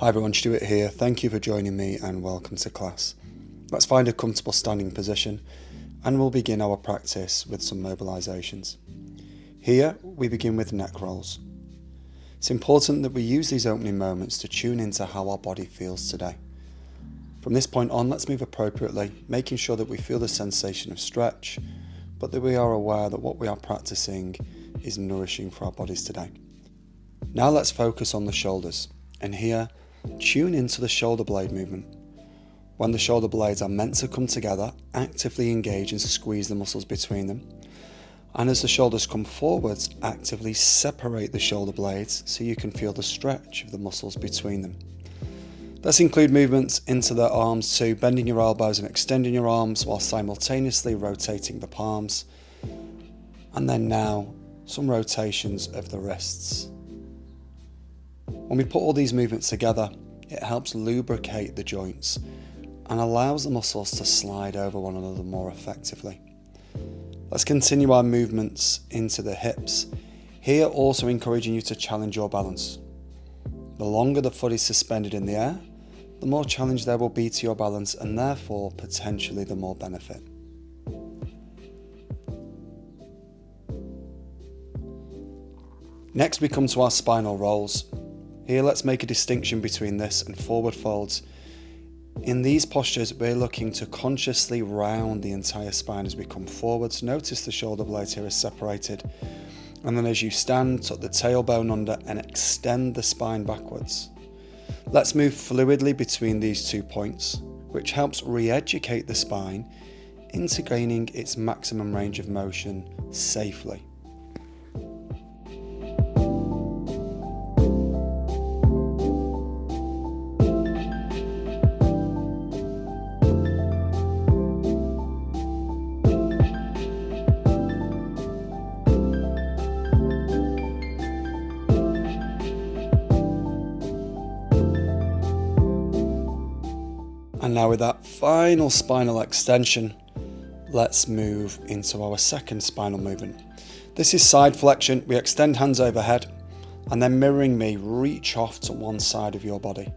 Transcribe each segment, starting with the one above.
Hi everyone, Stuart here. Thank you for joining me and welcome to class. Let's find a comfortable standing position and we'll begin our practice with some mobilisations. Here we begin with neck rolls. It's important that we use these opening moments to tune into how our body feels today. From this point on, let's move appropriately, making sure that we feel the sensation of stretch, but that we are aware that what we are practicing is nourishing for our bodies today. Now let's focus on the shoulders, and here tune into the shoulder blade movement. When the shoulder blades are meant to come together, actively engage and squeeze the muscles between them. And as the shoulders come forwards, actively separate the shoulder blades so you can feel the stretch of the muscles between them. Let's include movements into the arms too, bending your elbows and extending your arms while simultaneously rotating the palms. And then now, some rotations of the wrists. When we put all these movements together, it helps lubricate the joints and allows the muscles to slide over one another more effectively. Let's continue our movements into the hips. Here also encouraging you to challenge your balance. The longer the foot is suspended in the air, the more challenge there will be to your balance and therefore potentially the more benefit. Next we come to our spinal rolls. Here let's make a distinction between this and forward folds. In these postures we're looking to consciously round the entire spine as we come forwards. Notice the shoulder blades here are separated, and then as you stand, tuck the tailbone under and extend the spine backwards. Let's move fluidly between these 2 points, which helps re-educate the spine into gaining its maximum range of motion safely. And now with that final spinal extension, let's move into our second spinal movement. This is side flexion. We extend hands overhead and then mirroring me, reach off to one side of your body.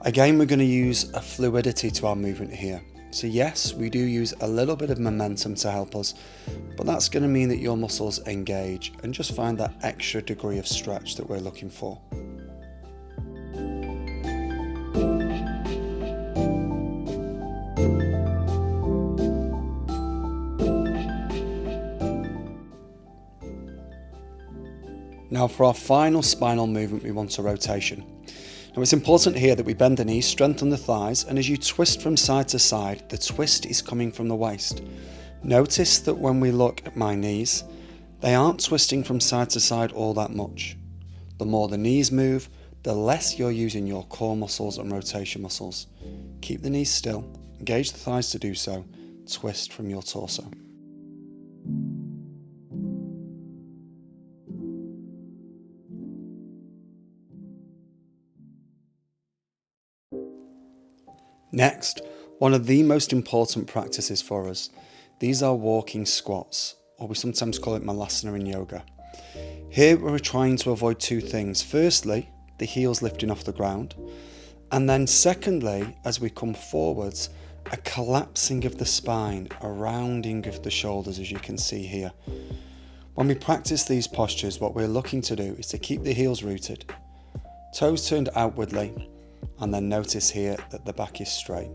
Again, we're going to use a fluidity to our movement here. So yes, we do use a little bit of momentum to help us, but that's going to mean that your muscles engage and just find that extra degree of stretch that we're looking for. Now for our final spinal movement, we want a rotation. Now it's important here that we bend the knees, strengthen the thighs, and as you twist from side to side, the twist is coming from the waist. Notice that when we look at my knees, they aren't twisting from side to side all that much. The more the knees move, the less you're using your core muscles and rotation muscles. Keep the knees still, engage the thighs to do so, twist from your torso. Next, one of the most important practices for us. These are walking squats, or we sometimes call it Malasana in yoga. Here we're trying to avoid 2 things. Firstly, the heels lifting off the ground, and then secondly, as we come forwards, a collapsing of the spine, a rounding of the shoulders, as you can see here. When we practice these postures, what we're looking to do is to keep the heels rooted, toes turned outwardly, and then notice here that the back is straight.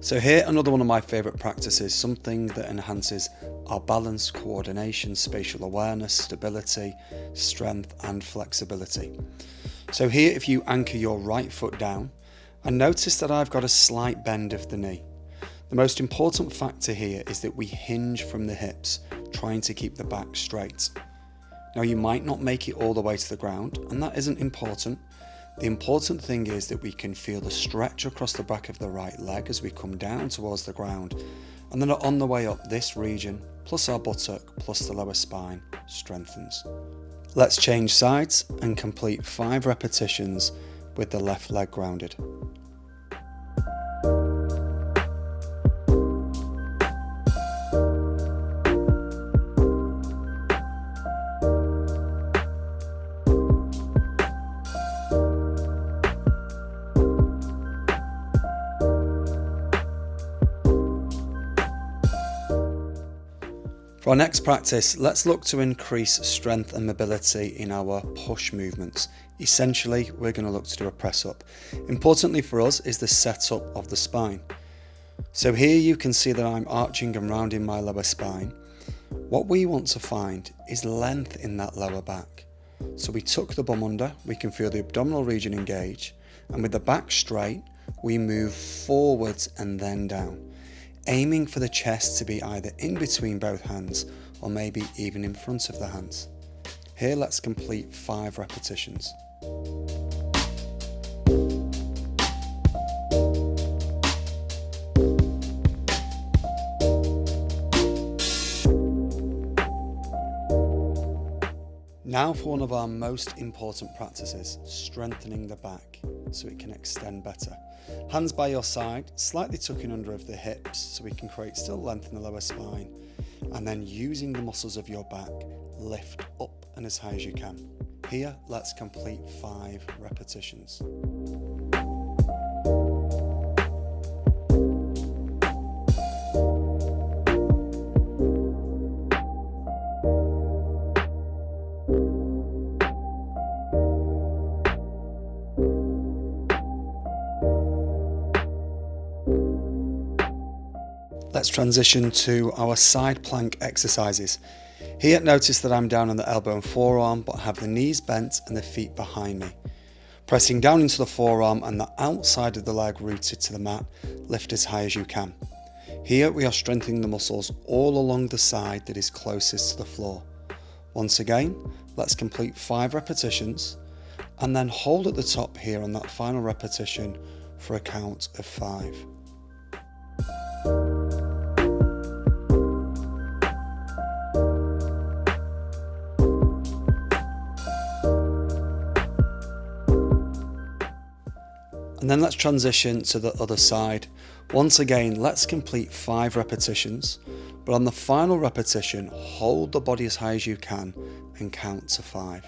So here, another one of my favourite practices, something that enhances our balance, coordination, spatial awareness, stability, strength and flexibility. So here, if you anchor your right foot down, and notice that I've got a slight bend of the knee. The most important factor here is that we hinge from the hips, trying to keep the back straight. Now you might not make it all the way to the ground, and that isn't important. The important thing is that we can feel the stretch across the back of the right leg as we come down towards the ground, and then on the way up this region, plus our buttock plus the lower spine strengthens. Let's change sides and complete 5 repetitions with the left leg grounded. For our next practice, let's look to increase strength and mobility in our push movements. Essentially, we're going to look to do a press up. Importantly for us is the setup of the spine. So here you can see that I'm arching and rounding my lower spine. What we want to find is length in that lower back. So we tuck the bum under, we can feel the abdominal region engage, and with the back straight, we move forwards and then down, aiming for the chest to be either in between both hands or maybe even in front of the hands. Here, let's complete 5 repetitions. Now for one of our most important practices, strengthening the back so it can extend better. Hands by your side, slightly tucking under of the hips so we can create still length in the lower spine, and then using the muscles of your back, lift up and as high as you can. Here, let's complete 5 repetitions. Let's transition to our side plank exercises. Here, notice that I'm down on the elbow and forearm, but have the knees bent and the feet behind me. Pressing down into the forearm and the outside of the leg rooted to the mat, lift as high as you can. Here we are strengthening the muscles all along the side that is closest to the floor. Once again, let's complete 5 repetitions and then hold at the top here on that final repetition for a count of 5. And then let's transition to the other side. Once again, let's complete 5 repetitions, but on the final repetition, hold the body as high as you can and count to 5.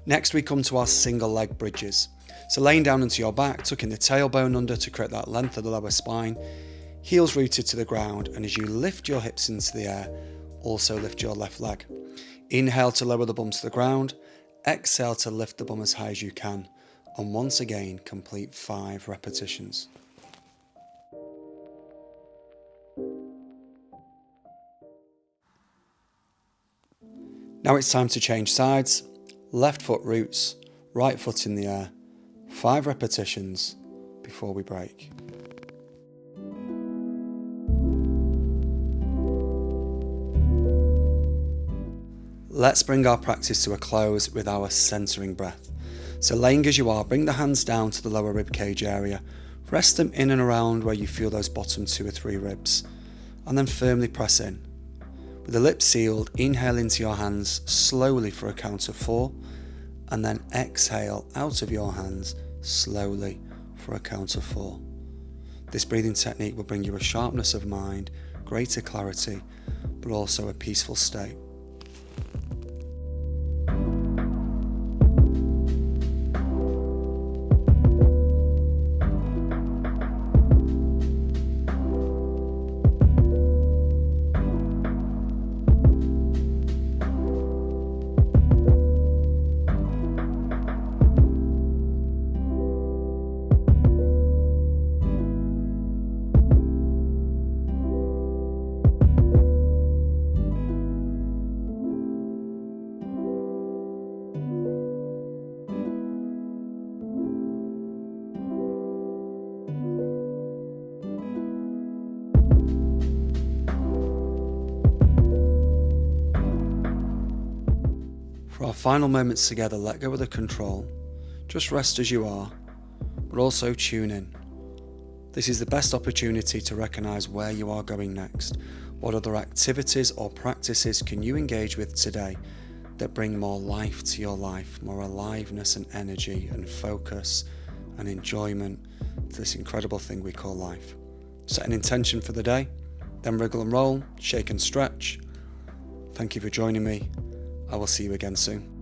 Next we come to our single leg bridges. So laying down onto your back, tucking the tailbone under to create that length of the lower spine, heels rooted to the ground, and as you lift your hips into the air, also lift your left leg. Inhale to lower the bum to the ground, exhale to lift the bum as high as you can, and once again complete 5 repetitions. Now it's time to change sides. Left foot roots, right foot in the air, 5 repetitions before we break. Let's bring our practice to a close with our centering breath. So laying as you are, bring the hands down to the lower rib cage area, rest them in and around where you feel those bottom 2 or 3 ribs, and then firmly press in. With the lips sealed, inhale into your hands slowly for a count of 4, and then exhale out of your hands slowly for a count of 4. This breathing technique will bring you a sharpness of mind, greater clarity, but also a peaceful state. our final moments together, let go of the control. Just rest as you are, but also tune in. This is the best opportunity to recognise where you are going next. What other activities or practices can you engage with today that bring more life to your life, more aliveness and energy and focus and enjoyment to this incredible thing we call life? Set an intention for the day, then wriggle and roll, shake and stretch. Thank you for joining me. I will see you again soon.